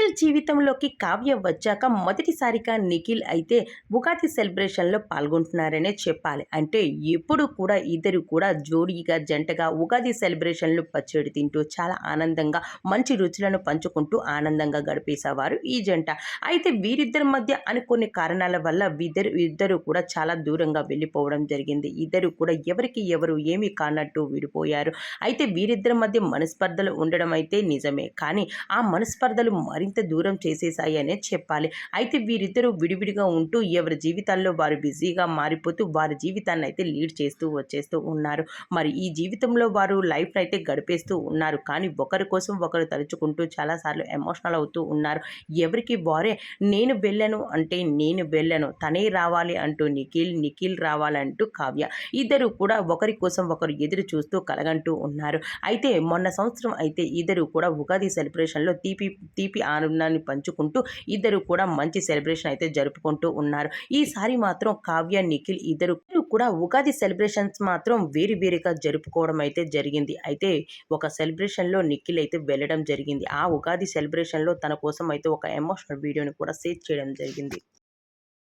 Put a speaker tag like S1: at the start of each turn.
S1: నిఖిల్ జీవితంలోకి కావ్య వచ్చాక మొదటిసారిగా నిఖిల్ అయితే ఉగాది సెలబ్రేషన్లో పాల్గొంటున్నారనే చెప్పాలి. అంటే ఎప్పుడు కూడా ఇద్దరు కూడా జోడీగా జంటగా ఉగాది సెలబ్రేషన్లు పచ్చడి తింటూ చాలా ఆనందంగా మంచి రుచులను పంచుకుంటూ ఆనందంగా గడిపేసేవారు ఈ జంట. అయితే వీరిద్దరి మధ్య అనుకోని కారణాల వల్ల ఇద్దరు కూడా చాలా దూరంగా వెళ్ళిపోవడం జరిగింది. ఇద్దరు కూడా ఎవరికి ఎవరు ఏమీ కానట్టు విడిపోయారు. అయితే వీరిద్దరి మధ్య మనస్పర్ధలు ఉండడం అయితే నిజమే, కానీ ఆ మనస్పర్ధలు మరింత దూరం చేసేసాయి అనే చెప్పాలి. అయితే వీరిద్దరూ విడివిడిగా ఉంటూ ఎవరి జీవితాల్లో వారు బిజీగా మారిపోతూ వారి జీవితాన్ని అయితే లీడ్ చేస్తూ వచ్చేస్తూ ఉన్నారు. మరి ఈ జీవితంలో వారు లైఫ్ అయితే గడిపేస్తూ ఉన్నారు, కానీ ఒకరి కోసం ఒకరు తలుచుకుంటూ చాలాసార్లు ఎమోషనల్ అవుతూ ఉన్నారు. ఎవరికి వారే నేను వెళ్ళను అంటే నేను వెళ్ళను, తనే రావాలి అంటూ నిఖిల్ రావాలంటూ కావ్య, ఇద్దరు కూడా ఒకరి కోసం ఒకరు ఎదురు చూస్తూ కలగంటూ ఉన్నారు. అయితే మొన్న సంవత్సరం అయితే ఇద్దరు కూడా ఉగాది సెలబ్రేషన్లో తీపి ఆనందాన్ని పంచుకుంటూ ఇద్దరు కూడా మంచి సెలబ్రేషన్ అయితే జరుపుకుంటూ ఉన్నారు. ఈసారి మాత్రం కావ్య నిఖిల్ ఇద్దరు కూడా ఉగాది సెలబ్రేషన్స్ మాత్రం వేరుగా జరుపుకోవడం అయితే జరిగింది. అయితే ఒక సెలబ్రేషన్లో నిఖిల్ అయితే వెళ్ళడం జరిగింది. ఆ ఉగాది సెలబ్రేషన్లో తన కోసం అయితే ఒక ఎమోషనల్ వీడియోని కూడా షేర్ చేయడం జరిగింది.